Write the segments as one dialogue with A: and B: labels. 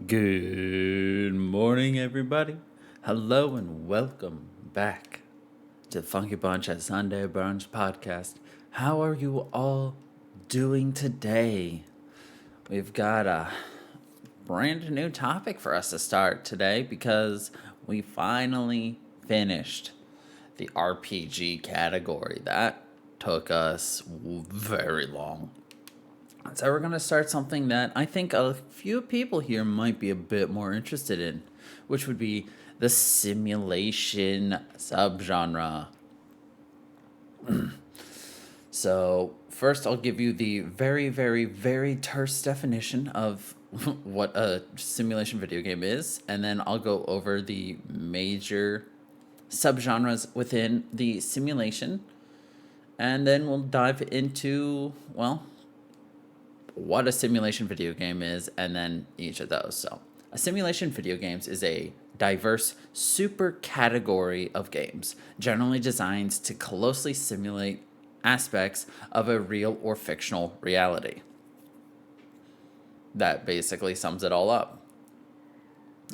A: Good morning, everybody. Hello and welcome back to the Funky Bunch at Sunday Brunch Podcast. How are you all doing today? We've got a brand new topic for us to start today because we finally finished the RPG category. That took us very long. So we're going to start something that I think a few people here might be a bit more interested in, which would be the simulation subgenre. So first I'll give you the very, very, very terse definition of what a simulation video game is, and then I'll go over the major subgenres within the simulation, and then we'll dive into, what a simulation video game is, and then each of those. So, a simulation video games is a diverse super category of games, generally designed to closely simulate aspects of a real or fictional reality. That basically sums it all up.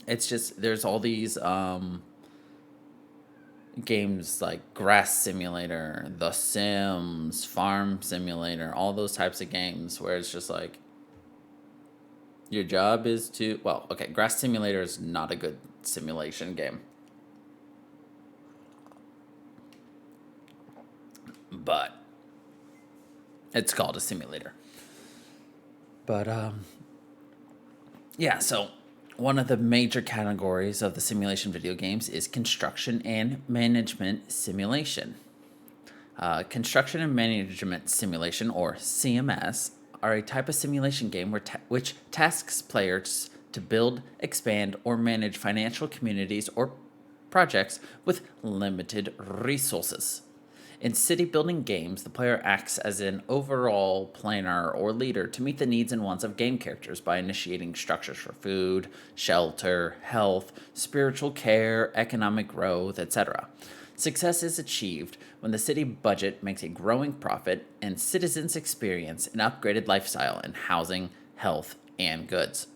A: It's just, there's all these games like Grass Simulator, The Sims, Farm Simulator, all those types of games where it's just like your job is to, Grass Simulator is not a good simulation game. But it's called a simulator. But so one of the major categories of the simulation video games is construction and management simulation. Construction and management simulation, or CMS, are a type of simulation game which tasks players to build, expand, or manage financial communities or projects with limited resources. In city-building games, the player acts as an overall planner or leader to meet the needs and wants of game characters by initiating structures for food, shelter, health, spiritual care, economic growth, etc. Success is achieved when the city budget makes a growing profit and citizens experience an upgraded lifestyle in housing, health, and goods.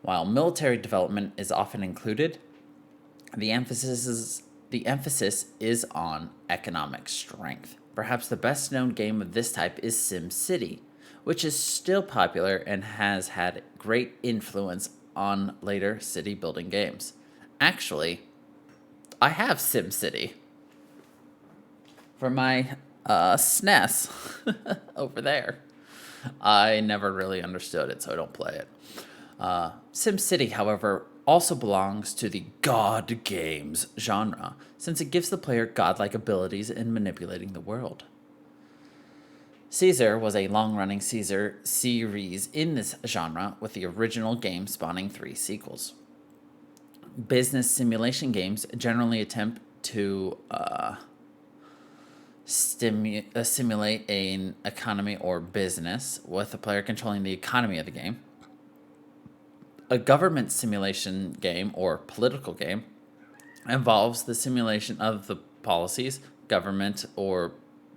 A: While military development is often included, the emphasis is on economic strength. Perhaps the best known game of this type is Simcity, which is still popular and has had great influence on later city building games. Actually, I have Simcity for my SNES over there. I never really understood it, so I don't play it. SimCity, however, also belongs to the God Games genre, since it gives the player godlike abilities in manipulating the world. Caesar was a long-running Caesar series in this genre, with the original game spawning 3 sequels. Business simulation games generally attempt to simulate an economy or business, with the player controlling the economy of the game. A government simulation game, or political game, involves the simulation of the policies, government, or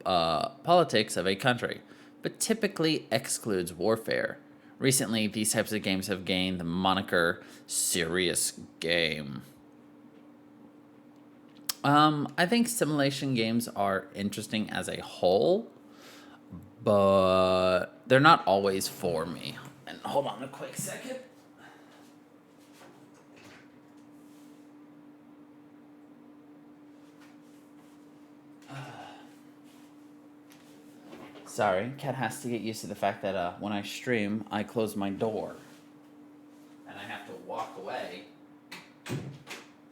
A: politics of a country, but typically excludes warfare. Recently, these types of games have gained the moniker serious game. I think simulation games are interesting as a whole, but they're not always for me. And hold on a quick second. Sorry, Cat has to get used to the fact that when I stream, I close my door. And I have to walk away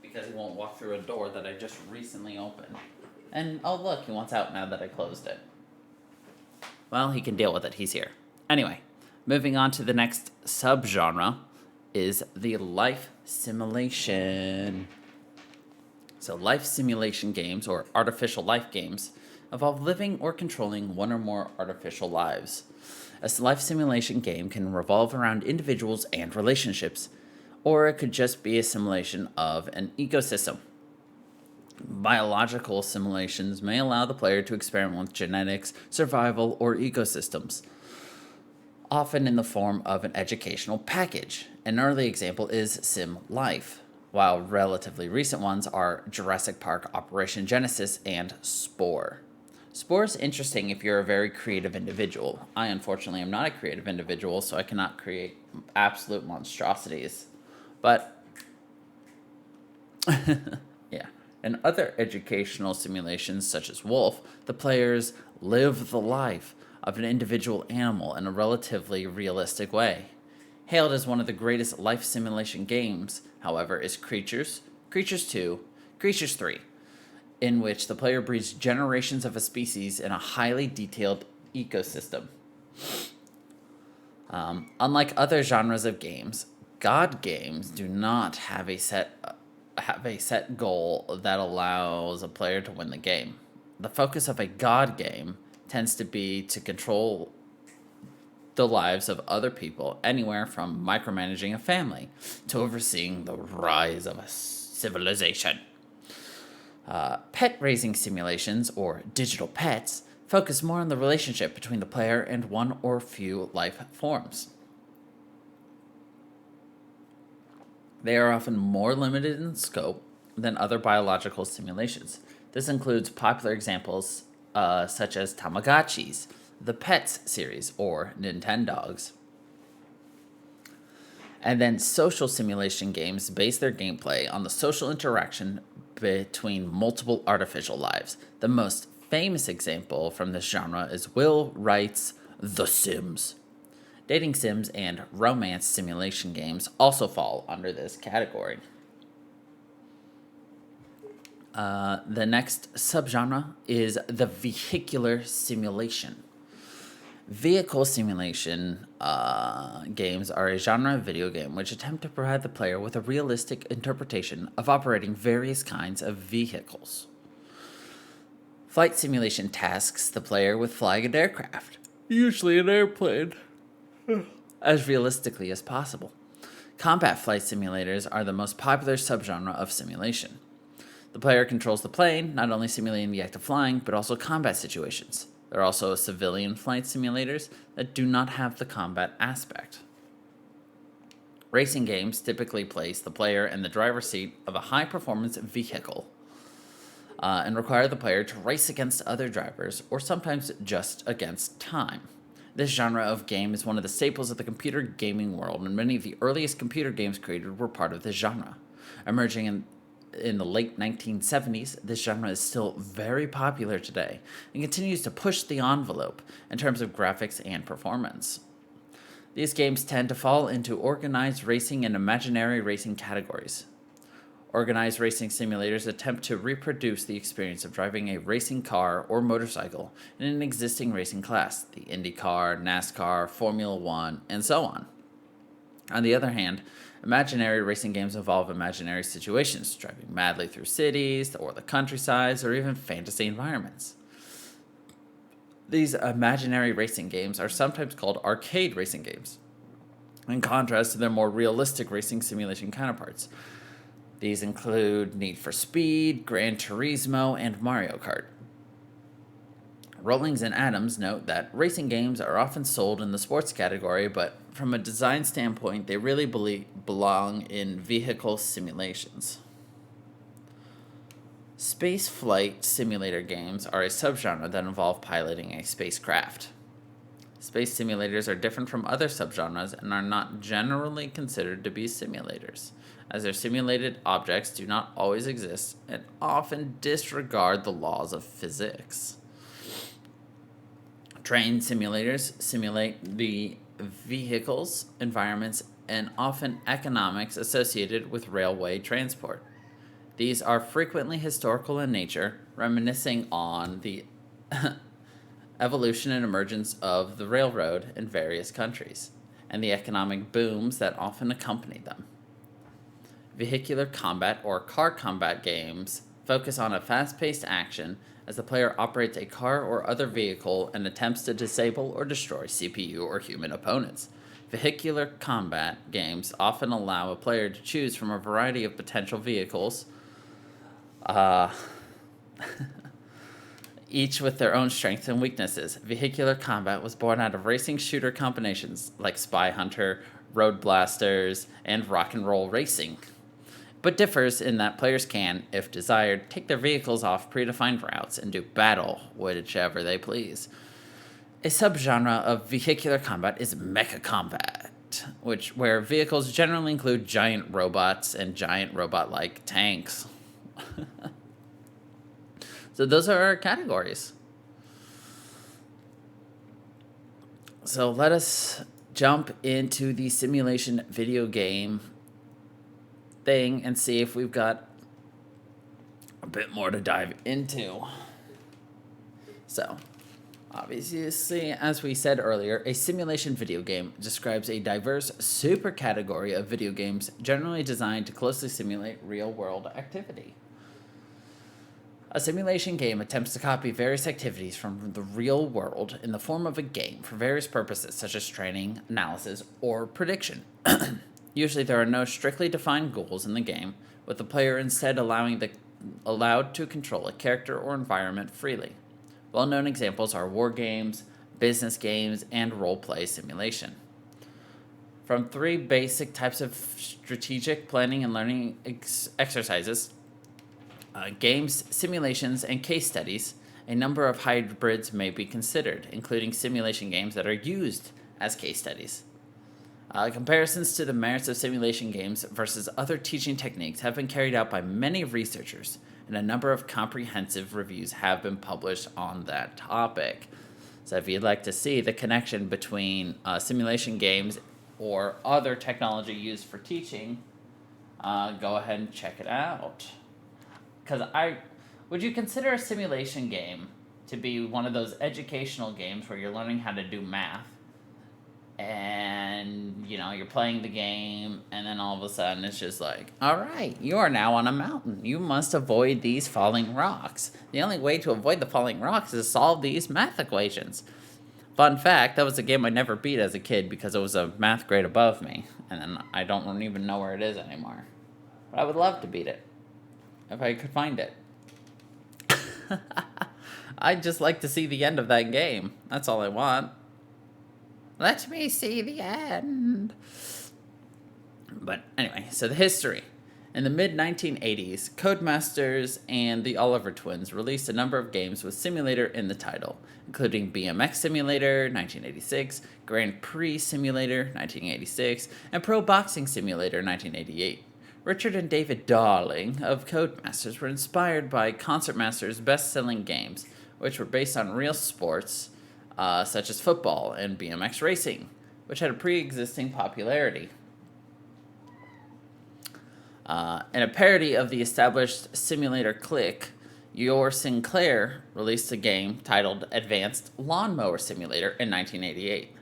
A: because he won't walk through a door that I just recently opened. And oh look, he wants out now that I closed it. Well, he can deal with it, he's here. Anyway, moving on to the next subgenre is the life simulation. So life simulation games, or artificial life games, involve living or controlling one or more artificial lives. A life simulation game can revolve around individuals and relationships, or it could just be a simulation of an ecosystem. Biological simulations may allow the player to experiment with genetics, survival, or ecosystems. often in the form of an educational package. An early example is Sim Life, while relatively recent ones are Jurassic Park Operation Genesis and Spore. Spore is interesting if you're a very creative individual. I, unfortunately, am not a creative individual, so I cannot create absolute monstrosities. But, yeah. In other educational simulations, such as Wolf, the players live the life of an individual animal in a relatively realistic way. Hailed as one of the greatest life simulation games, however, is Creatures, Creatures 2, Creatures 3, in which the player breeds generations of a species in a highly detailed ecosystem. Unlike other genres of games, God games do not have a set goal that allows a player to win the game. The focus of a God game tends to be to control the lives of other people, anywhere from micromanaging a family to overseeing the rise of a civilization. Pet raising simulations, or digital pets, focus more on the relationship between the player and one or few life forms. They are often more limited in scope than other biological simulations. This includes popular examples such as Tamagotchis, the Pets series, or Nintendogs. And then social simulation games base their gameplay on the social interaction between multiple artificial lives. The most famous example from this genre is Will Wright's The Sims. Dating sims and romance simulation games also fall under this category. The next subgenre is the vehicular simulation. Vehicle simulation games are a genre of video game which attempt to provide the player with a realistic interpretation of operating various kinds of vehicles. Flight simulation tasks the player with flying an aircraft, usually an airplane, as realistically as possible. Combat flight simulators are the most popular subgenre of simulation. The player controls the plane, not only simulating the act of flying, but also combat situations. There are also civilian flight simulators that do not have the combat aspect. Racing games typically place the player in the driver's seat of a high-performance vehicle and require the player to race against other drivers, or sometimes just against time. This genre of game is one of the staples of the computer gaming world, and many of the earliest computer games created were part of this genre. Emerging in the late 1970s, this genre is still very popular today and continues to push the envelope in terms of graphics and performance. These games tend to fall into organized racing and imaginary racing categories. Organized racing simulators attempt to reproduce the experience of driving a racing car or motorcycle in an existing racing class, the IndyCar, NASCAR, Formula One, and so on. On the other hand, imaginary racing games involve imaginary situations, driving madly through cities or the countryside or even fantasy environments. These imaginary racing games are sometimes called arcade racing games, in contrast to their more realistic racing simulation counterparts. These include Need for Speed, Gran Turismo, and Mario Kart. Rollings and Adams note that racing games are often sold in the sports category, but from a design standpoint, they really belong in vehicle simulations. Space flight simulator games are a subgenre that involve piloting a spacecraft. Space simulators are different from other subgenres and are not generally considered to be simulators, as their simulated objects do not always exist and often disregard the laws of physics. Train simulators simulate the vehicles, environments, and often economics associated with railway transport. These are frequently historical in nature, reminiscing on the evolution and emergence of the railroad in various countries, and the economic booms that often accompany them. Vehicular combat or car combat games focus on a fast-paced action as the player operates a car or other vehicle and attempts to disable or destroy CPU or human opponents. Vehicular combat games often allow a player to choose from a variety of potential vehicles, each with their own strengths and weaknesses. Vehicular Combat was born out of racing shooter combinations like Spy Hunter, Road Blasters, and Rock and Roll Racing, but differs in that players can, if desired, take their vehicles off predefined routes and do battle whichever they please. A subgenre of vehicular combat is mecha combat, where vehicles generally include giant robots and giant robot-like tanks. So those are our categories. So let us jump into the simulation video game thing and see if we've got a bit more to dive into. So, obviously, as we said earlier, a simulation video game describes a diverse supercategory of video games generally designed to closely simulate real-world activity. A simulation game attempts to copy various activities from the real world in the form of a game for various purposes, such as training, analysis, or prediction. Usually there are no strictly defined goals in the game, with the player instead allowed to control a character or environment freely. Well-known examples are war games, business games, and role-play simulation. From three basic types of strategic planning and learning exercises, games, simulations, and case studies, a number of hybrids may be considered, including simulation games that are used as case studies. Comparisons to the merits of simulation games versus other teaching techniques have been carried out by many researchers, and a number of comprehensive reviews have been published on that topic. So if you'd like to see the connection between simulation games or other technology used for teaching, go ahead and check it out. Would you consider a simulation game to be one of those educational games where you're learning how to do math, and you're playing the game, and then all of a sudden it's just like, all right, you are now on a mountain, you must avoid these falling rocks. The only way to avoid the falling rocks is to solve these math equations. Fun fact, that was a game I never beat as a kid because it was a math grade above me, and then I don't even know where it is anymore. But I would love to beat it if I could find it. I'd just like to see the end of that game. That's all I want. Let me see the end. But anyway, so the history. In the mid-1980s, Codemasters and the Oliver Twins released a number of games with simulator in the title, including BMX Simulator, 1986, Grand Prix Simulator, 1986, and Pro Boxing Simulator, 1988. Richard and David Darling of Codemasters were inspired by Concertmaster's best-selling games, which were based on real sports, such as football and BMX racing, which had a pre-existing popularity. In a parody of the established simulator Click, Your Sinclair released a game titled Advanced Lawnmower Simulator in 1988.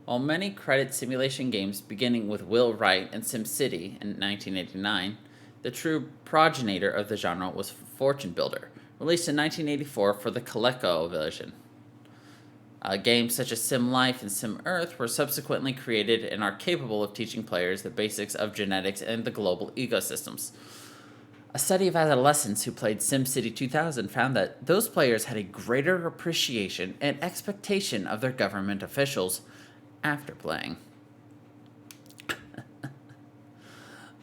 A: While many credit simulation games beginning with Will Wright and Simcity in 1989, the true progenitor of the genre was Fortune Builder, released in 1984 for the ColecoVision. Games such as Sim Life and Sim Earth were subsequently created and are capable of teaching players the basics of genetics and the global ecosystems. A study of adolescents who played SimCity 2000 found that those players had a greater appreciation and expectation of their government officials after playing.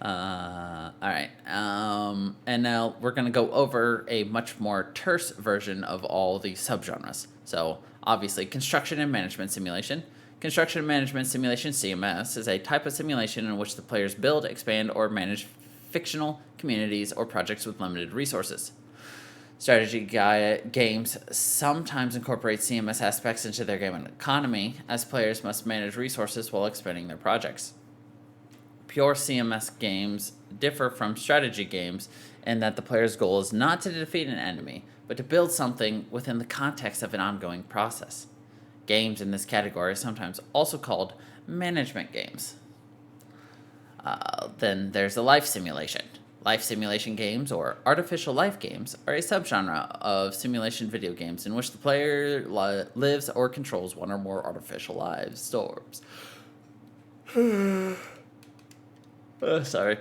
A: Alright, and now we're going to go over a much more terse version of all the subgenres. So, obviously, construction and management simulation. Construction and management simulation, CMS, is a type of simulation in which the players build, expand, or manage fictional communities or projects with limited resources. Strategy games sometimes incorporate CMS aspects into their game economy, as players must manage resources while expanding their projects. Pure CMS games differ from strategy games in that the player's goal is not to defeat an enemy, but to build something within the context of an ongoing process. Games in this category are sometimes also called management games. Then there's the life simulation. Life simulation games, or artificial life games, are a subgenre of simulation video games in which the player lives or controls one or more artificial lives. Sorry.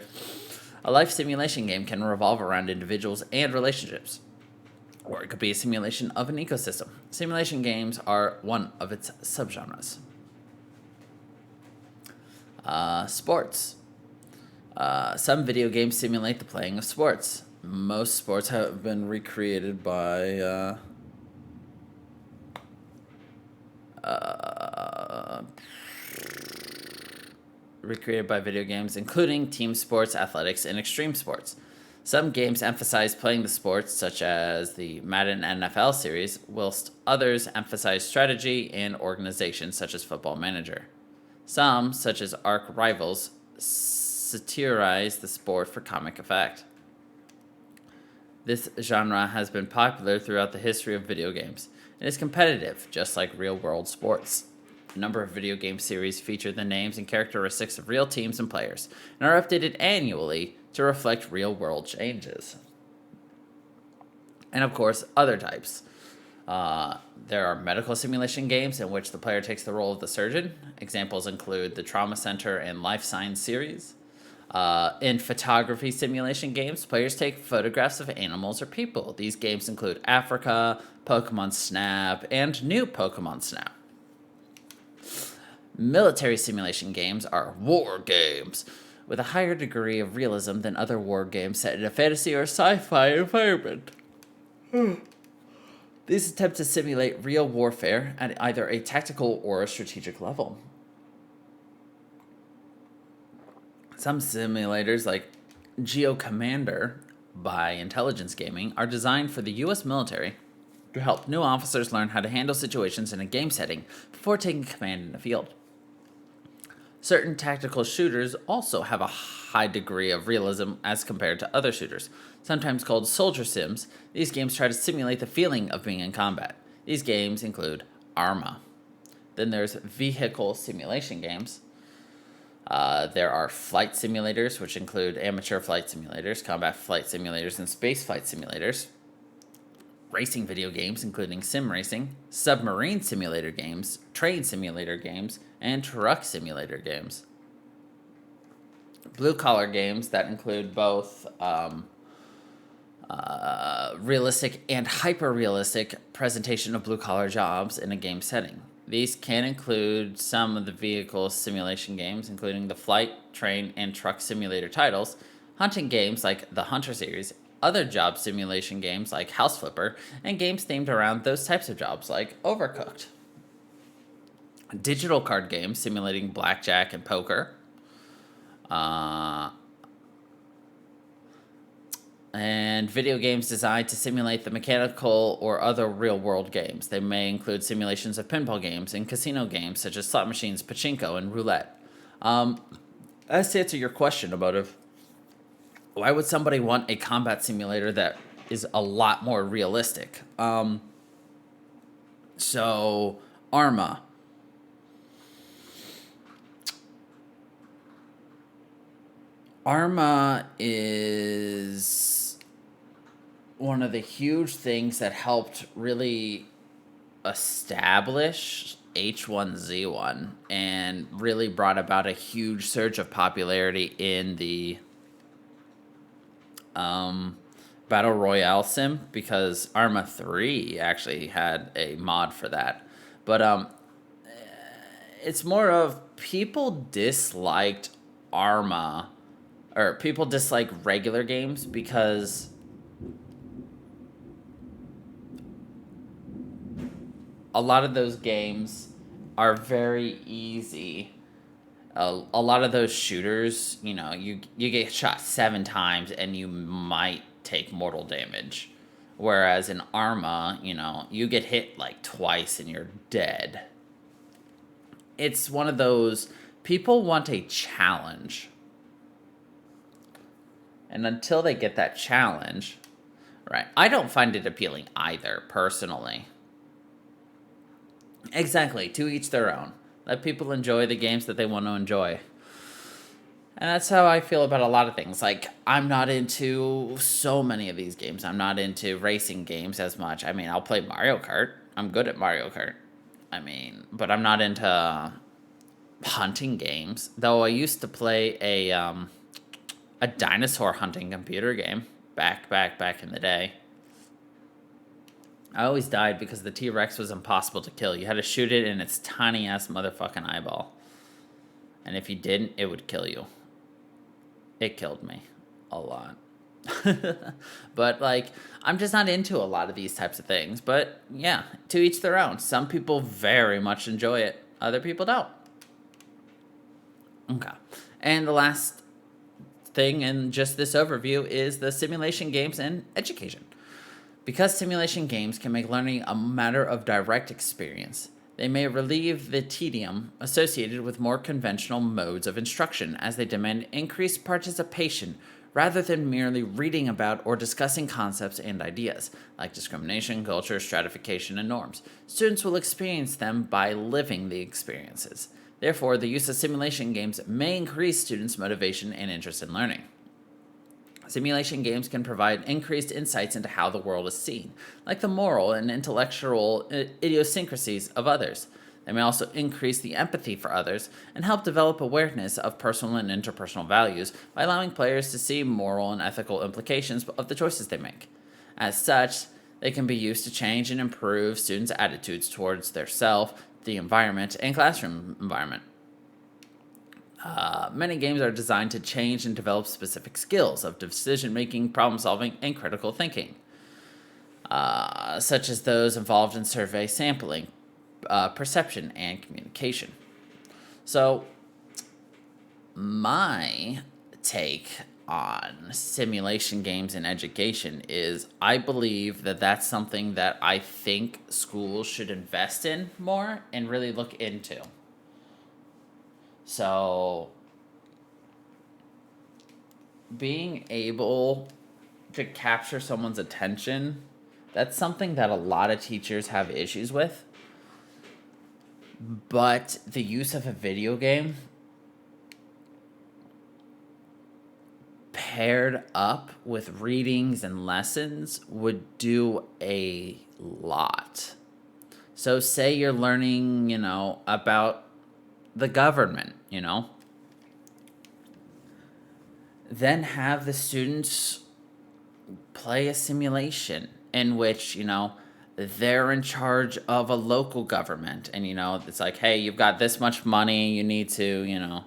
A: A life simulation game can revolve around individuals and relationships. or it could be a simulation of an ecosystem. Simulation games are one of its subgenres. Sports. Some video games simulate the playing of sports. Most sports have been recreated by video games, including team sports, athletics, and extreme sports. Some games emphasize playing the sports, such as the Madden NFL series, whilst others emphasize strategy and organization, such as Football Manager. Some, such as Arch Rivals, satirize the sport for comic effect. This genre has been popular throughout the history of video games. It is competitive, just like real-world sports. A number of video game series feature the names and characteristics of real teams and players, and are updated annually to reflect real-world changes. And of course, other types. There are medical simulation games in which the player takes the role of the surgeon. Examples include the Trauma Center and Life Science series. In photography simulation games, players take photographs of animals or people. These games include Africa, Pokemon Snap, and New Pokemon Snap. Military simulation games are war games, with a higher degree of realism than other war games set in a fantasy or sci-fi environment. These attempt to simulate real warfare at either a tactical or a strategic level. Some simulators, like Geo Commander by Intelligence Gaming, are designed for the U.S. military to help new officers learn how to handle situations in a game setting before taking command in the field. Certain tactical shooters also have a high degree of realism as compared to other shooters. Sometimes called soldier sims, these games try to simulate the feeling of being in combat. These games include Arma. Then there's vehicle simulation games. There are flight simulators, which include amateur flight simulators, combat flight simulators, and space flight simulators. Racing video games, including sim racing, submarine simulator games, train simulator games, and truck simulator games. Blue-collar games that include both realistic and hyper-realistic presentation of blue-collar jobs in a game setting. These can include some of the vehicle simulation games, including the flight, train, and truck simulator titles, hunting games like the Hunter series, other job simulation games like House Flipper, and games themed around those types of jobs like Overcooked. Digital card games simulating blackjack and poker. And video games designed to simulate the mechanical or other real-world games. They may include simulations of pinball games and casino games such as slot machines, pachinko, and roulette. As to answer your question about why would somebody want a combat simulator that is a lot more realistic? So, Arma. Arma is one of the huge things that helped really establish H1Z1 and really brought about a huge surge of popularity in the Battle Royale sim, because Arma 3 actually had a mod for that. But it's more of people disliked Arma, or people dislike regular games because a lot of those games are very easy. A lot of those shooters, you get shot 7 times and you might take mortal damage. Whereas in Arma, you get hit like twice and you're dead. It's one of those, people want a challenge. And until they get that challenge, right, I don't find it appealing either, personally. Exactly, to each their own. Let people enjoy the games that they want to enjoy. And that's how I feel about a lot of things. Like, I'm not into so many of these games. I'm not into racing games as much. I mean, I'll play Mario Kart. I'm good at Mario Kart. But I'm not into hunting games. Though I used to play a dinosaur hunting computer game back in the day. I always died because the T-Rex was impossible to kill. You had to shoot it in its tiny-ass motherfucking eyeball. And if you didn't, it would kill you. It killed me. A lot. But, like, I'm just not into a lot of these types of things. But, yeah, to each their own. Some people very much enjoy it. Other people don't. Okay. And the last thing in just this overview is the simulation games and education. Because simulation games can make learning a matter of direct experience, they may relieve the tedium associated with more conventional modes of instruction as they demand increased participation rather than merely reading about or discussing concepts and ideas, like discrimination, culture, stratification, and norms. Students will experience them by living the experiences. Therefore, the use of simulation games may increase students' motivation and interest in learning. Simulation games can provide increased insights into how the world is seen, like the moral and intellectual idiosyncrasies of others. They may also increase the empathy for others and help develop awareness of personal and interpersonal values by allowing players to see moral and ethical implications of the choices they make. As such, they can be used to change and improve students' attitudes towards their self, the environment, and classroom environment. Many games are designed to change and develop specific skills of decision-making, problem-solving, and critical thinking, such as those involved in survey sampling, perception, and communication. So, my take on simulation games in education is I believe that that's something that I think schools should invest in more and really look into. So, being able to capture someone's attention, that's something that a lot of teachers have issues with. But the use of a video game paired up with readings and lessons would do a lot. So say you're learning, about the government, then have the students play a simulation in which, they're in charge of a local government. And, it's like, hey, you've got this much money. You need to,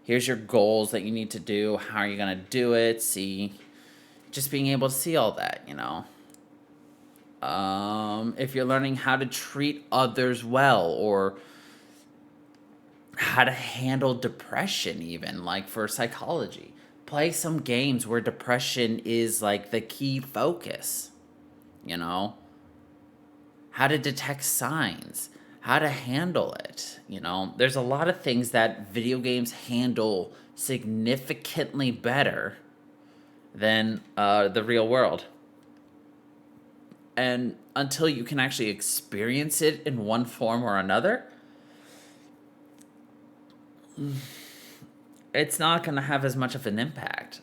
A: here's your goals that you need to do. How are you going to do it? See, just being able to see all that, if you're learning how to treat others well or how to handle depression, even like for psychology, play some games where depression is like the key focus, how to detect signs, how to handle it. There's a lot of things that video games handle significantly better than the real world. And until you can actually experience it in one form or another, it's not going to have as much of an impact.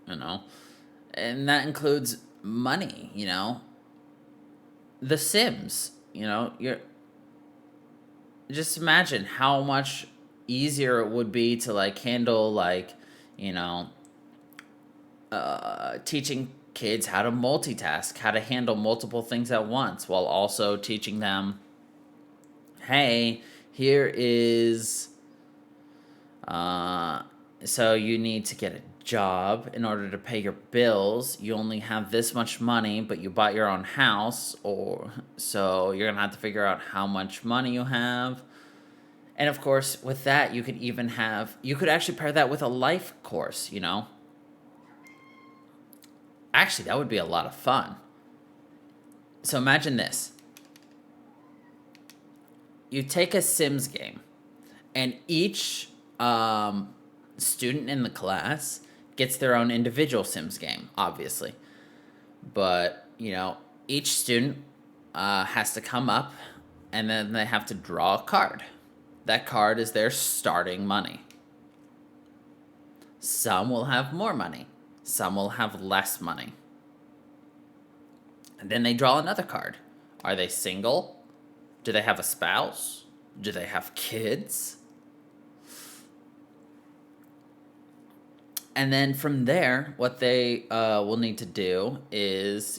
A: And that includes money, The Sims, you're just imagine how much easier it would be to handle teaching kids how to multitask, how to handle multiple things at once, while also teaching them, hey, here is, so you need to get a job in order to pay your bills. You only have this much money, but you bought your own house, so you're going to have to figure out how much money you have. And of course, with that, you could actually pair that with a life course, Actually, that would be a lot of fun. So imagine this. You take a Sims game, and each student in the class gets their own individual Sims game, obviously. But, each student has to come up, and then they have to draw a card. That card is their starting money. Some will have more money. Some will have less money. And then they draw another card. Are they single? Do they have a spouse? Do they have kids? And then from there, what they will need to do is,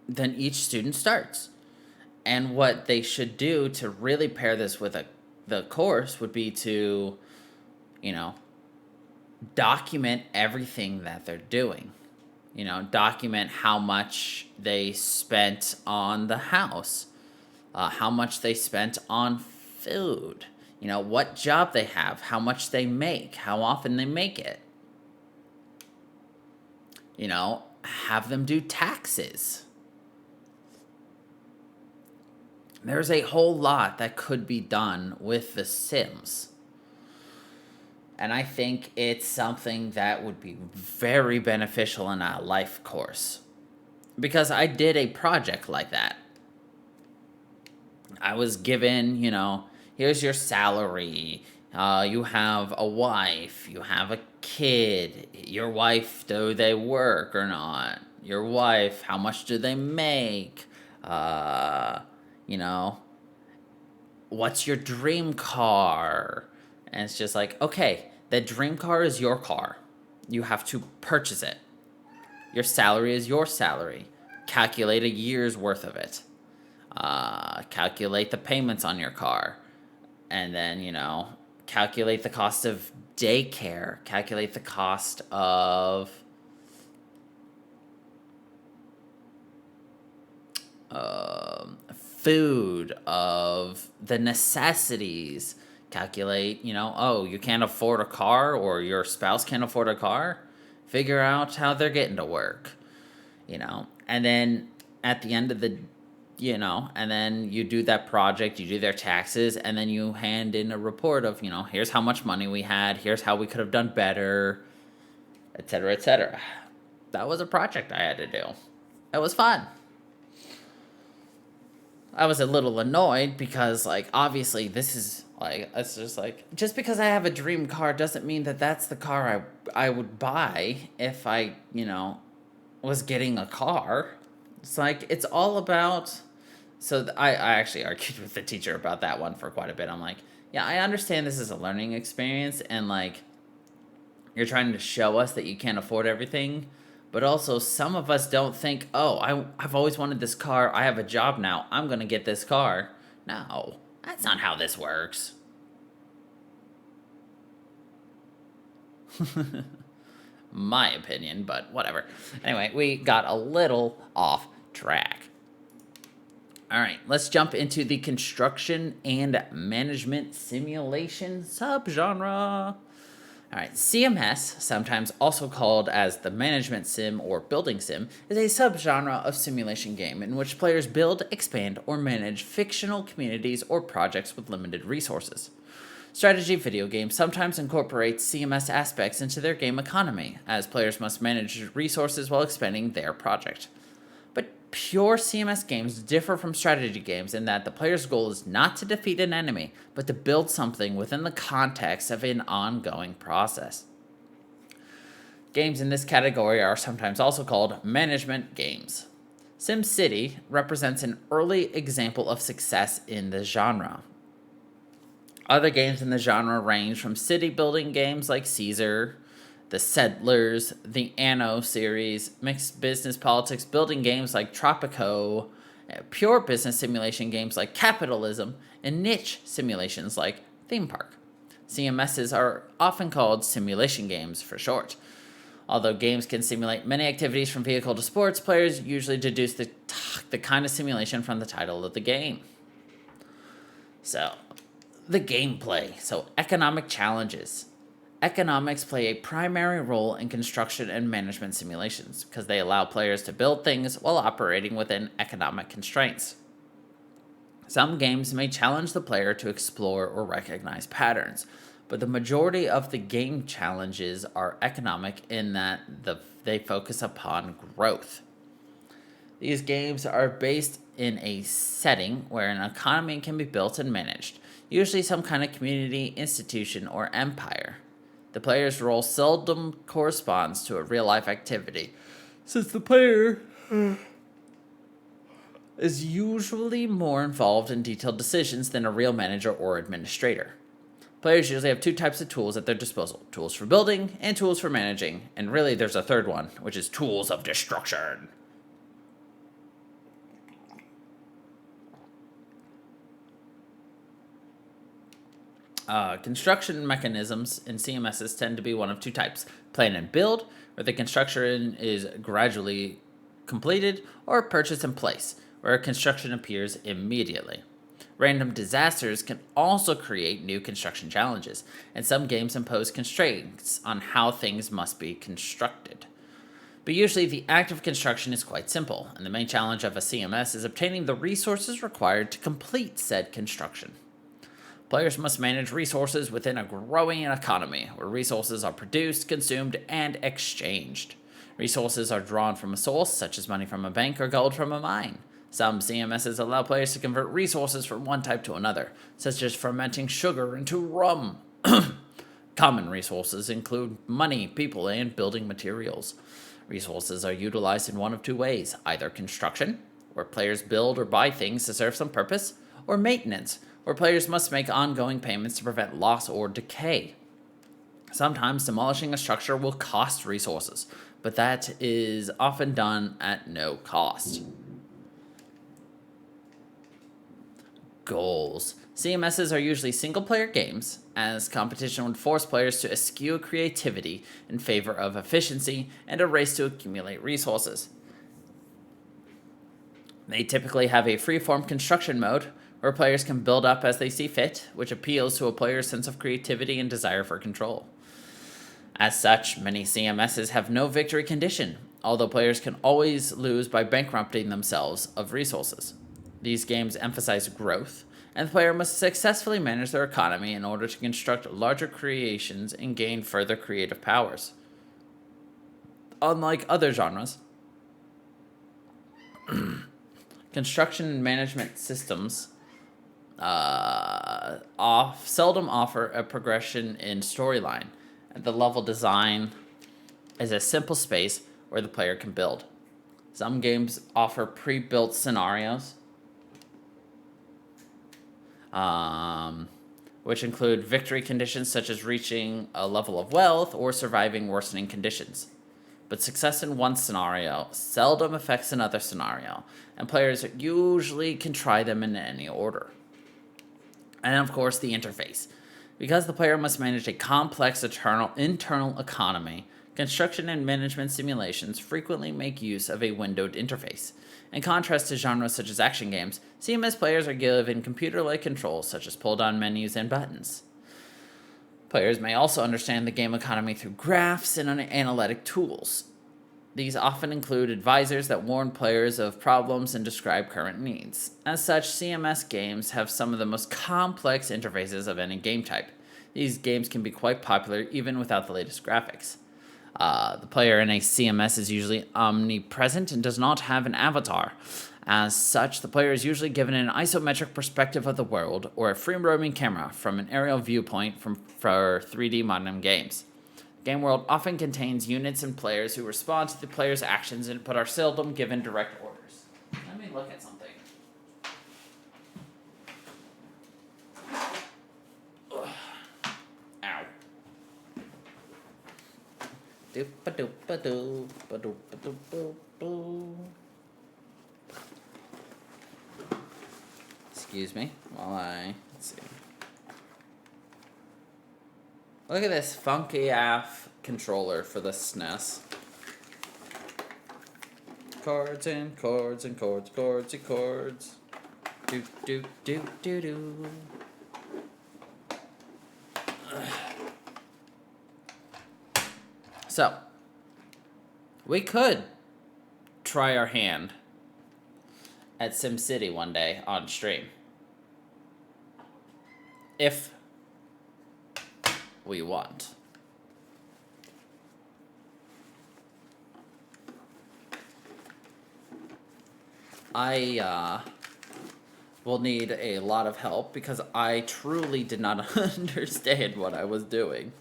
A: then each student starts. And what they should do to really pair this with the course would be to, you know, document everything that they're doing. Document how much they spent on the house, how much they spent on food, what job they have, how much they make, how often they make it. Have them do taxes. There's a whole lot that could be done with The Sims. And I think it's something that would be very beneficial in a life course. Because I did a project like that. I was given, here's your salary. You have a wife. You have a kid. Your wife, do they work or not? Your wife, how much do they make? What's your dream car? And it's just like, okay, the dream car is your car. You have to purchase it. Your salary is your salary. Calculate a year's worth of it. Calculate the payments on your car. And then, calculate the cost of daycare. Calculate the cost of food, of the necessities. Calculate, you can't afford a car, or your spouse can't afford a car. Figure out how they're getting to work, and then at the end of the, and then you do that project, you do their taxes, and then you hand in a report of, here's how much money we had, here's how we could have done better, etc., etc. That was a project I had to do. It was fun. I was a little annoyed because, obviously this is, it's just just because I have a dream car doesn't mean that that's the car I would buy if I, was getting a car. It's it's all about, so I actually argued with the teacher about that one for quite a bit. I'm like, yeah, I understand this is a learning experience, and, you're trying to show us that you can't afford everything. But also, some of us don't think, oh, I've always wanted this car. I have a job now. I'm going to get this car. No, that's not how this works. My opinion, but whatever. Anyway, we got a little off track. All right, let's jump into the construction and management simulation subgenre. All right, CMS, sometimes also called as the management sim or building sim, is a subgenre of simulation game in which players build, expand, or manage fictional communities or projects with limited resources. Strategy video games sometimes incorporate CMS aspects into their game economy, as players must manage resources while expanding their project. But pure CMS games differ from strategy games in that the player's goal is not to defeat an enemy, but to build something within the context of an ongoing process. Games in this category are sometimes also called management games. Simcity represents an early example of success in the genre. Other games in the genre range from city building games like Caesar, the Settlers, the Anno series, mixed business politics building games like Tropico, pure business simulation games like Capitalism, and niche simulations like Theme Park. CMSs are often called simulation games for short. Although games can simulate many activities from vehicle to sports, players usually deduce the kind of simulation from the title of the game. So, the gameplay. So, economic challenges. Economics play a primary role in construction and management simulations because they allow players to build things while operating within economic constraints. Some games may challenge the player to explore or recognize patterns, but the majority of the game challenges are economic in that they focus upon growth. These games are based in a setting where an economy can be built and managed, usually some kind of community, institution, or empire. The player's role seldom corresponds to a real-life activity, since the player is usually more involved in detailed decisions than a real manager or administrator. Players usually have two types of tools at their disposal: tools for building and tools for managing. And really, there's a third one, which is tools of destruction. Construction mechanisms in CMSs tend to be one of two types: plan and build, where the construction is gradually completed, or purchase and place, where construction appears immediately. Random disasters can also create new construction challenges, and some games impose constraints on how things must be constructed. But usually the act of construction is quite simple, and the main challenge of a CMS is obtaining the resources required to complete said construction. Players must manage resources within a growing economy, where resources are produced, consumed, and exchanged. Resources are drawn from a source, such as money from a bank or gold from a mine. Some CMSs allow players to convert resources from one type to another, such as fermenting sugar into rum. Common resources include money, people, and building materials. Resources are utilized in one of two ways: either construction, where players build or buy things to serve some purpose, or maintenance, where players must make ongoing payments to prevent loss or decay. Sometimes demolishing a structure will cost resources, but that is often done at no cost. Goals. CMSs are usually single-player games, as competition would force players to eschew creativity in favor of efficiency and a race to accumulate resources. They typically have a free-form construction mode, where players can build up as they see fit, which appeals to a player's sense of creativity and desire for control. As such, many CMSs have no victory condition, although players can always lose by bankrupting themselves of resources. These games emphasize growth, and the player must successfully manage their economy in order to construct larger creations and gain further creative powers. Unlike other genres, construction and management systems seldom offer a progression in storyline, and the level design is a simple space where the player can build. Some games offer pre-built scenarios, which include victory conditions such as reaching a level of wealth or surviving worsening conditions. But success in one scenario seldom affects another scenario, and players usually can try them in any order. And of course, the interface. Because the player must manage a complex internal economy, construction and management simulations frequently make use of a windowed interface. In contrast to genres such as action games, CMS players are given computer-like controls such as pull-down menus and buttons. Players may also understand the game economy through graphs and analytic tools. These often include advisors that warn players of problems and describe current needs. As such, CMS games have some of the most complex interfaces of any game type. These games can be quite popular even without the latest graphics. The player in a CMS is usually omnipresent and does not have an avatar. As such, the player is usually given an isometric perspective of the world or a free-roaming camera from an aerial viewpoint for 3D modern games. The game world often contains units and players who respond to the player's actions but are seldom given direct orders. Let me look at something. Ugh. Ow. Excuse me while let's see. Look at this funky AF controller for the SNES. Chords and chords and chords, chords and chords. Do do do do do. So, we could try our hand at SimCity one day on stream. If we want. I will need a lot of help because I truly did not understand what I was doing.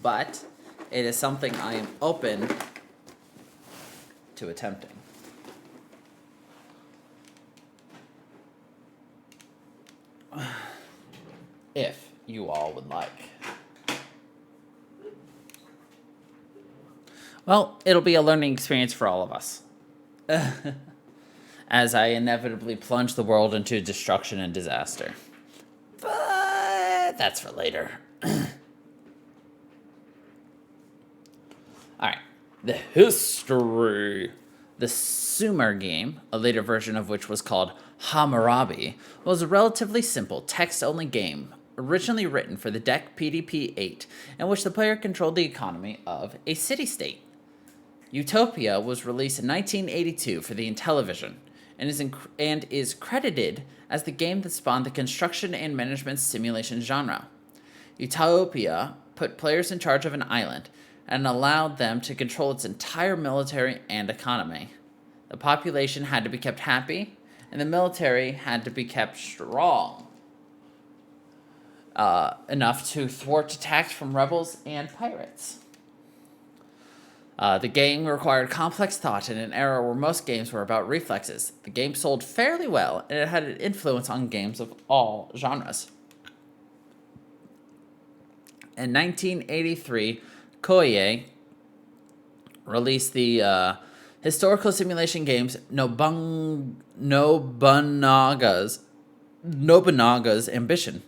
A: But it is something I am open to attempting. If you all would like. Well, it'll be a learning experience for all of us. As I inevitably plunge the world into destruction and disaster. But that's for later. Alright. The history. The Sumer game, a later version of which was called Hammurabi, was a relatively simple text-only game originally written for the DEC PDP-8, in which the player controlled the economy of a city-state. Utopia was released in 1982 for the Intellivision, and is credited as the game that spawned the construction and management simulation genre. Utopia put players in charge of an island and allowed them to control its entire military and economy. The population had to be kept happy, and the military had to be kept strong enough to thwart attacks from rebels and pirates. The game required complex thought in an era where most games were about reflexes. The game sold fairly well, and it had an influence on games of all genres. In 1983, Koei released the historical simulation games Nobunaga's Ambition,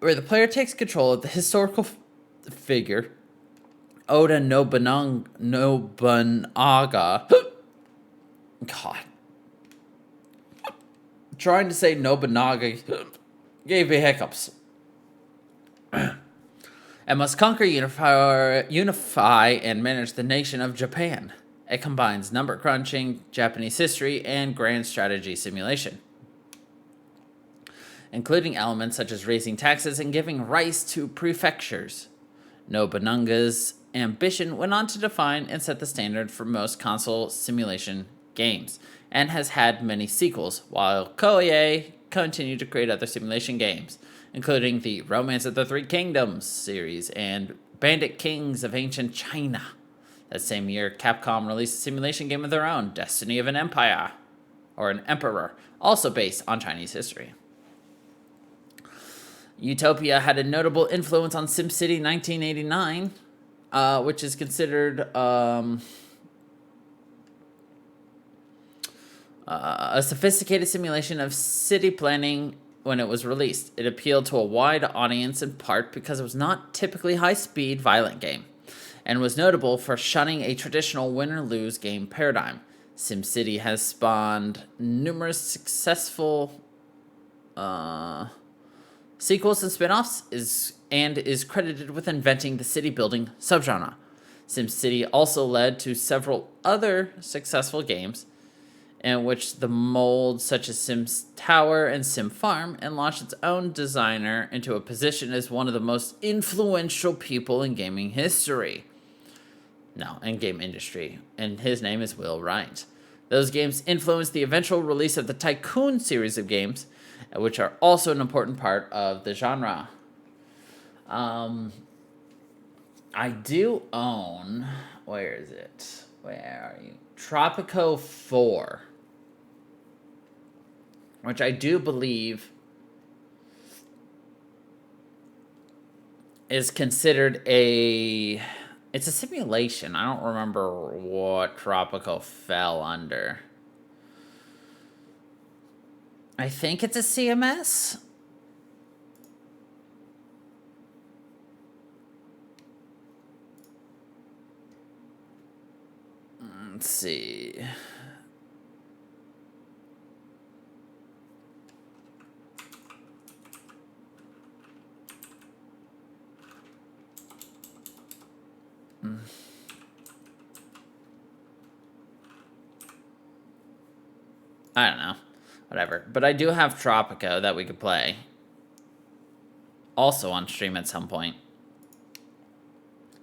A: where the player takes control of the historical figure Oda Nobunaga. God. Trying to say Nobunaga gave me hiccups. And must conquer, unify, and manage the nation of Japan. It combines number crunching, Japanese history, and grand strategy simulation, including elements such as raising taxes and giving rights to prefectures. Nobunaga's Ambition went on to define and set the standard for most console simulation games, and has had many sequels, while Koei continued to create other simulation games, including the Romance of the Three Kingdoms series and Bandit Kings of Ancient China. That same year, Capcom released a simulation game of their own, Destiny of an Empire, or an Emperor, also based on Chinese history. Utopia had a notable influence on Simcity 1989, which is considered a sophisticated simulation of city planning when it was released. It appealed to a wide audience in part because it was not typically high-speed, violent game, and was notable for shunning a traditional win-or-lose game paradigm. SimCity has spawned numerous successful sequels and spin-offs, and is credited with inventing the city-building subgenre. SimCity also led to several other successful games in which the mold such as Sims Tower and Sim Farm, and launched its own designer into a position as one of the most influential people in gaming history. No, in game industry. And his name is Will Wright. Those games influenced the eventual release of the Tycoon series of games, which are also an important part of the genre. I do own... Where is it? Where are you? Tropico 4. Which I do believe is considered a... It's a simulation. I don't remember what Tropico fell under. I think it's a CMS. Let's see. I don't know. Whatever. But I do have Tropico that we could play. Also on stream at some point.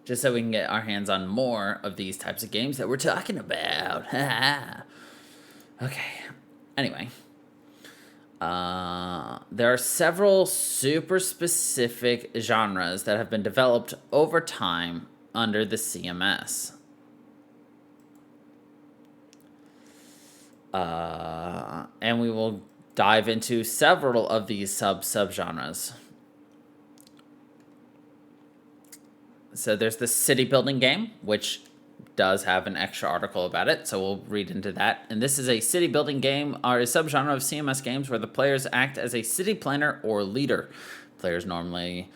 A: Just so we can get our hands on more of these types of games that we're talking about. Okay. Anyway. There are several super specific genres that have been developed over time under the CMS. And we will dive into several of these subgenres. So there's the city building game, which does have an extra article about it, so we'll read into that. And this is a city building game, or a subgenre of CMS games where the players act as a city planner or leader. Players normally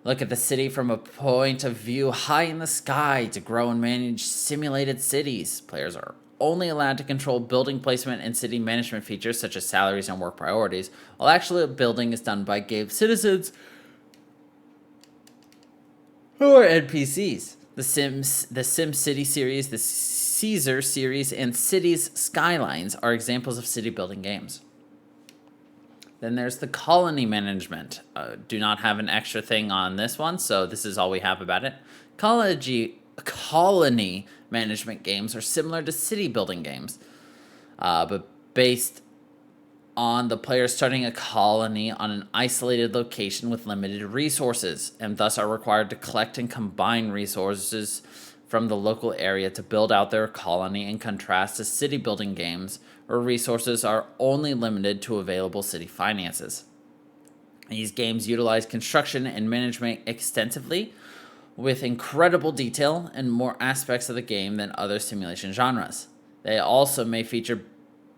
A: look at the city from a point of view high in the sky to grow and manage simulated cities. Players are only allowed to control building placement and city management features such as salaries and work priorities, while actually building is done by game citizens who are NPCs. The SimCity series, the Caesar series, and Cities Skylines are examples of city building games. Then there's the colony management. Do not have an extra thing on this one, so this is all we have about it. Colony management games are similar to city building games, but based on the player starting a colony on an isolated location with limited resources, and thus are required to collect and combine resources from the local area to build out their colony, in contrast to city building games where resources are only limited to available city finances. These games utilize construction and management extensively, with incredible detail and more aspects of the game than other simulation genres. They also may feature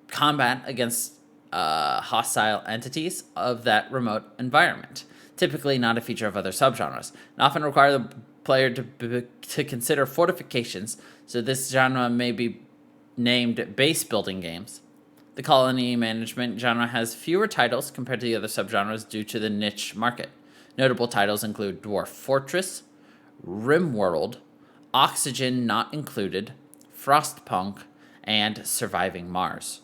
A: combat against hostile entities of that remote environment, typically not a feature of other subgenres, and often require the player to consider fortifications, so this genre may be named base building games. The colony management genre has fewer titles compared to the other subgenres due to the niche market. Notable titles include Dwarf Fortress, RimWorld, Oxygen Not Included, Frostpunk, and Surviving Mars.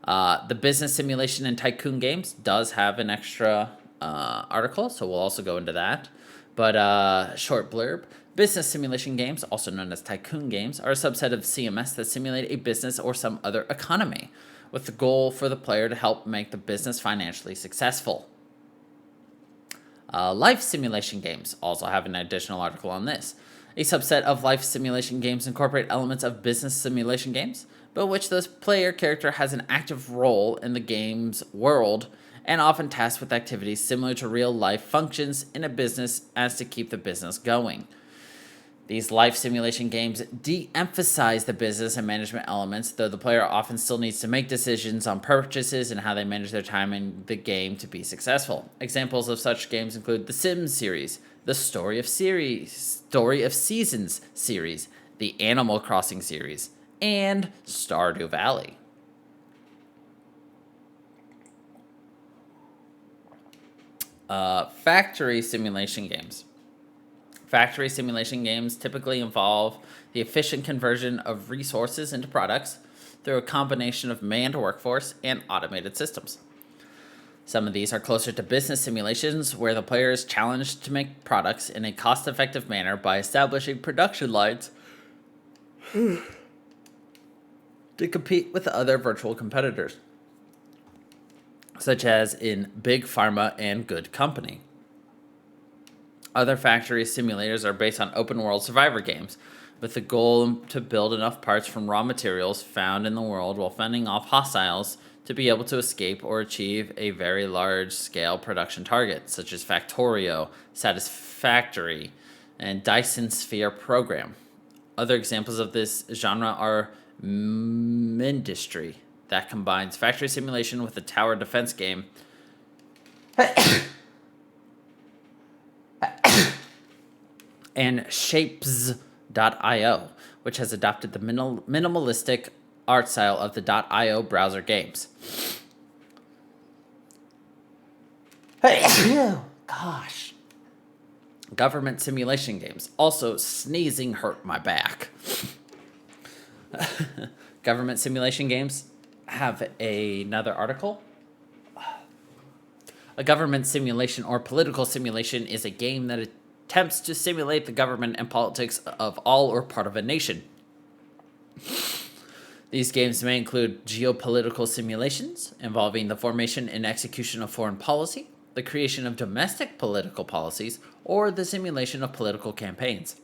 A: The business simulation and tycoon games does have an extra article, so we'll also go into that. But short blurb. Business simulation games, also known as tycoon games, are a subset of CMS that simulate a business or some other economy, with the goal for the player to help make the business financially successful. Life simulation games also have an additional article on this. A subset of life simulation games incorporate elements of business simulation games, but which the player character has an active role in the game's world and often tasked with activities similar to real-life functions in a business as to keep the business going. These life simulation games de-emphasize the business and management elements, though the player often still needs to make decisions on purchases and how they manage their time in the game to be successful. Examples of such games include the Sims series, the Story of Seasons series, the Animal Crossing series, and Stardew Valley. Factory simulation games. Factory simulation games typically involve the efficient conversion of resources into products through a combination of manned workforce and automated systems. Some of these are closer to business simulations, where the player is challenged to make products in a cost-effective manner by establishing production lines to compete with other virtual competitors, such as in Big Pharma and Good Company. Other factory simulators are based on open-world survivor games, with the goal to build enough parts from raw materials found in the world while fending off hostiles to be able to escape or achieve a very large-scale production target, such as Factorio, Satisfactory, and Dyson Sphere Program. Other examples of this genre are Mindustry, that combines factory simulation with a tower defense game, and Shapes.io, which has adopted the minimalistic art style of the .io browser games. Gosh. Government simulation games. Also, sneezing hurt my back. Government simulation games have another article. A government simulation or political simulation is a game that attempts to simulate the government and politics of all or part of a nation. These games may include geopolitical simulations involving the formation and execution of foreign policy, the creation of domestic political policies, or the simulation of political campaigns.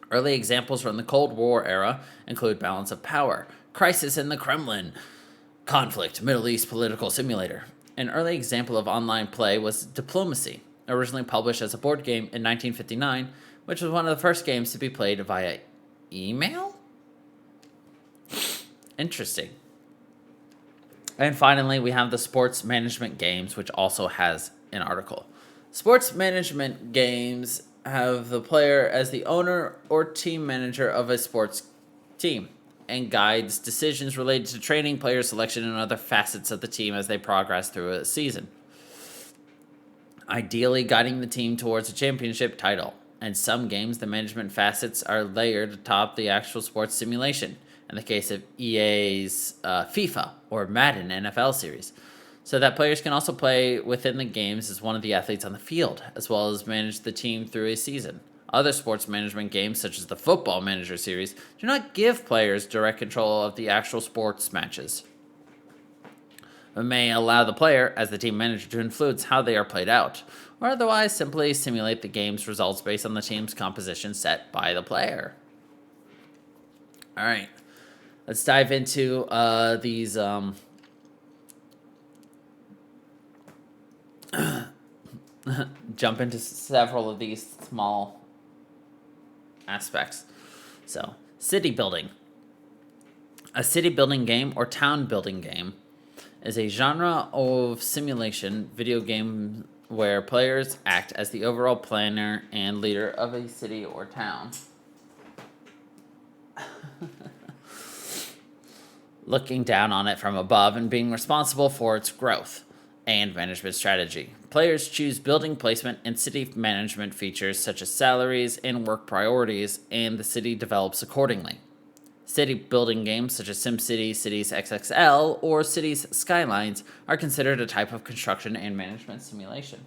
A: Early examples from the Cold War era include Balance of Power, Crisis in the Kremlin, Conflict, Middle East Political Simulator. An early example of online play was Diplomacy, originally published as a board game in 1959, which was one of the first games to be played via email? Interesting. And finally, we have the sports management games, which also has an article. Sports management games have the player as the owner or team manager of a sports team and guides decisions related to training, player selection, and other facets of the team as they progress through a season, ideally guiding the team towards a championship title. In some games, the management facets are layered atop the actual sports simulation, in the case of EA's FIFA or Madden NFL series, so that players can also play within the games as one of the athletes on the field, as well as manage the team through a season. Other sports management games, such as the Football Manager series, do not give players direct control of the actual sports matches, but may allow the player, as the team manager, to influence how they are played out, or otherwise simply simulate the game's results based on the team's composition set by the player. All right, let's dive into these jump into several of these small aspects. So, city building. A city building game or town building game is a genre of simulation video game where players act as the overall planner and leader of a city or town. Looking down on it from above and being responsible for its growth and management strategy. Players choose building placement and city management features such as salaries and work priorities, and the city develops accordingly. City building games such as SimCity, Cities XXL, or Cities Skylines are considered a type of construction and management simulation.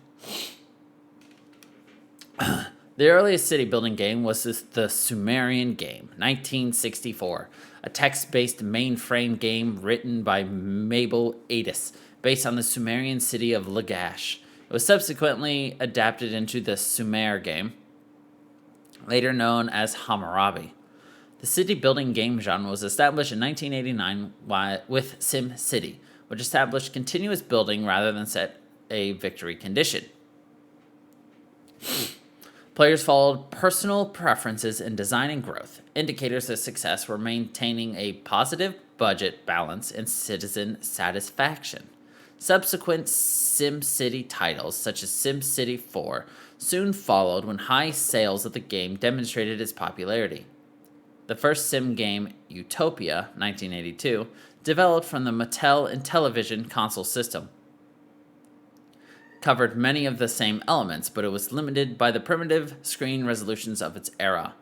A: The earliest city building game was the Sumerian game, 1964, a text-based mainframe game written by Mabel Adis, based on the Sumerian city of Lagash. It was subsequently adapted into the Sumer game, later known as Hammurabi. The city building game genre was established in 1989 with SimCity, which established continuous building rather than set a victory condition. Players followed personal preferences in design and growth. Indicators of success were maintaining a positive budget balance and citizen satisfaction. Subsequent SimCity titles, such as SimCity 4, soon followed when high sales of the game demonstrated its popularity. The first sim game, Utopia, 1982, developed from the Mattel Intellivision console system, covered many of the same elements, but it was limited by the primitive screen resolutions of its era.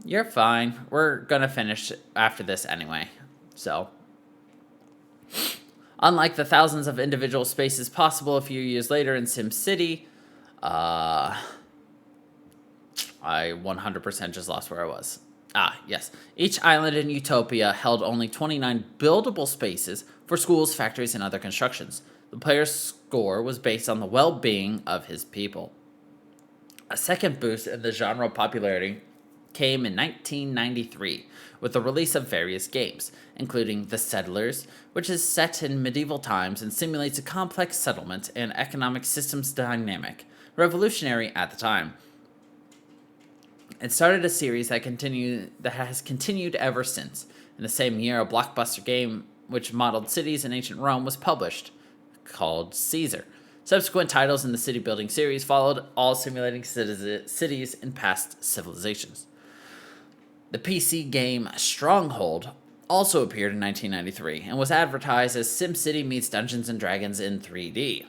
A: You're fine. We're going to finish after this anyway. So, unlike the thousands of individual spaces possible a few years later in SimCity, I 100% just lost where I was. Yes. Each island in Utopia held only 29 buildable spaces for schools, factories, and other constructions. The player's score was based on the well-being of his people. A second boost in the genre popularity came in 1993 with the release of various games, including The Settlers, which is set in medieval times and simulates a complex settlement and economic systems dynamic, revolutionary at the time. It started a series that has continued ever since. In the same year, a blockbuster game which modeled cities in ancient Rome was published, called Caesar. Subsequent titles in the city building series followed, all simulating cities in past civilizations. The PC game Stronghold also appeared in 1993 and was advertised as SimCity meets Dungeons & Dragons in 3D.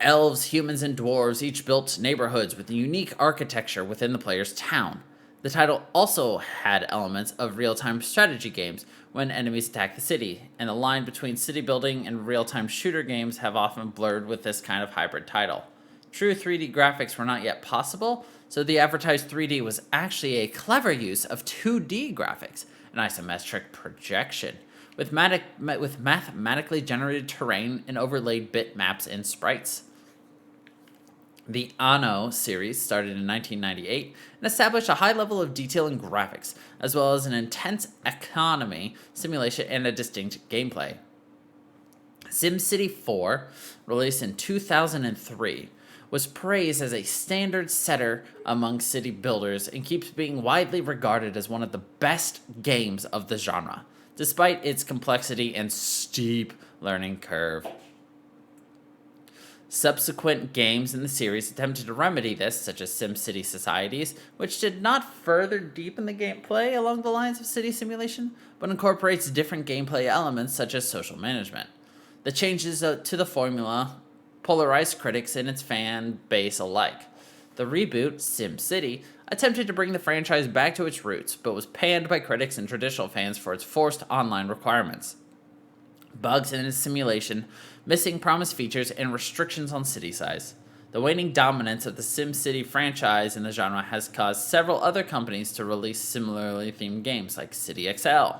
A: Elves, humans, and dwarves each built neighborhoods with a unique architecture within the player's town. The title also had elements of real-time strategy games when enemies attack the city, and the line between city building and real-time shooter games have often blurred with this kind of hybrid title. True 3D graphics were not yet possible, so the advertised 3D was actually a clever use of 2D graphics, an isometric projection, with mathematically generated terrain and overlaid bitmaps and sprites. The Anno series started in 1998 and established a high level of detail and graphics, as well as an intense economy simulation and a distinct gameplay. SimCity 4, released in 2003, was praised as a standard setter among city builders and keeps being widely regarded as one of the best games of the genre, despite its complexity and steep learning curve. Subsequent games in the series attempted to remedy this, such as SimCity Societies, which did not further deepen the gameplay along the lines of city simulation, but incorporates different gameplay elements such as social management. The changes to the formula polarized critics and its fan base alike. The reboot, SimCity, attempted to bring the franchise back to its roots, but was panned by critics and traditional fans for its forced online requirements, bugs in its simulation, missing promised features, and restrictions on city size. The waning dominance of the SimCity franchise in the genre has caused several other companies to release similarly themed games like City XL.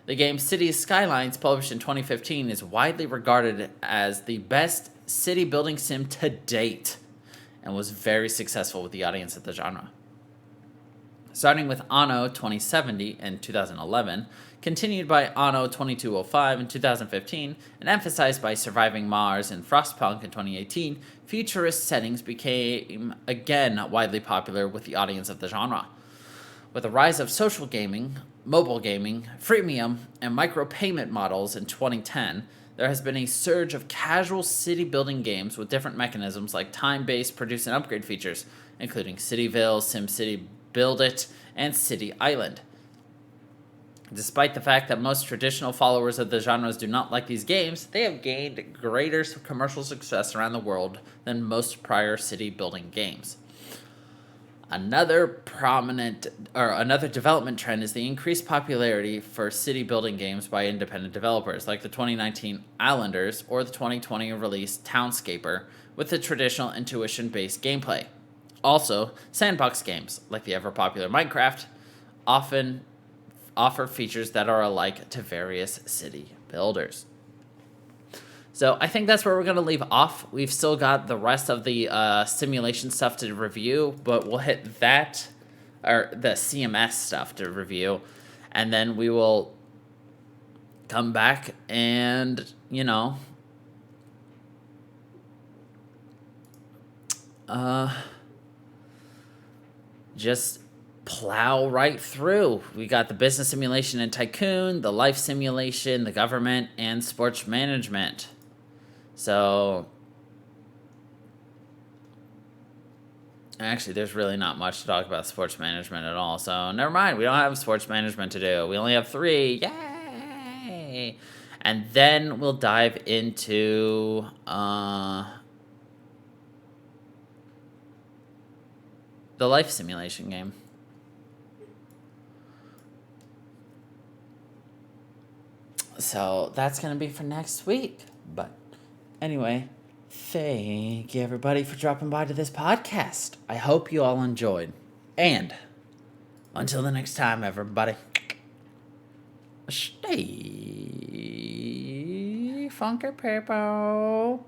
A: The game Cities Skylines, published in 2015, is widely regarded as the best city building sim to date and was very successful with the audience of the genre. Starting with Anno 2070 in 2011, continued by Anno 2205 in 2015, and emphasized by Surviving Mars and Frostpunk in 2018, futurist settings became again widely popular with the audience of the genre. With the rise of social gaming, mobile gaming, freemium, and micropayment models in 2010, there has been a surge of casual city-building games with different mechanisms like time-based produce and upgrade features, including Cityville, SimCity Build It, and City Island. Despite the fact that most traditional followers of the genres do not like these games, they have gained greater commercial success around the world than most prior city-building games. Another development trend is the increased popularity for city building games by independent developers, like the 2019 Islanders or the 2020 release Townscaper, with the traditional intuition-based gameplay. Also, sandbox games, like the ever-popular Minecraft, often offer features that are alike to various city builders. So I think that's where we're going to leave off. We've still got the rest of the simulation stuff to review, but we'll hit that, or the CMS stuff to review, and then we will come back and, just plow right through. We got the business simulation and tycoon, the life simulation, the government, and sports management. So, actually, there's really not much to talk about sports management at all. So, never mind. We don't have sports management to do. We only have 3. Yay! And then we'll dive into the life simulation game. So, that's going to be for next week. But anyway, thank you everybody for dropping by to this podcast. I hope you all enjoyed. And until the next time, everybody, stay funky, people.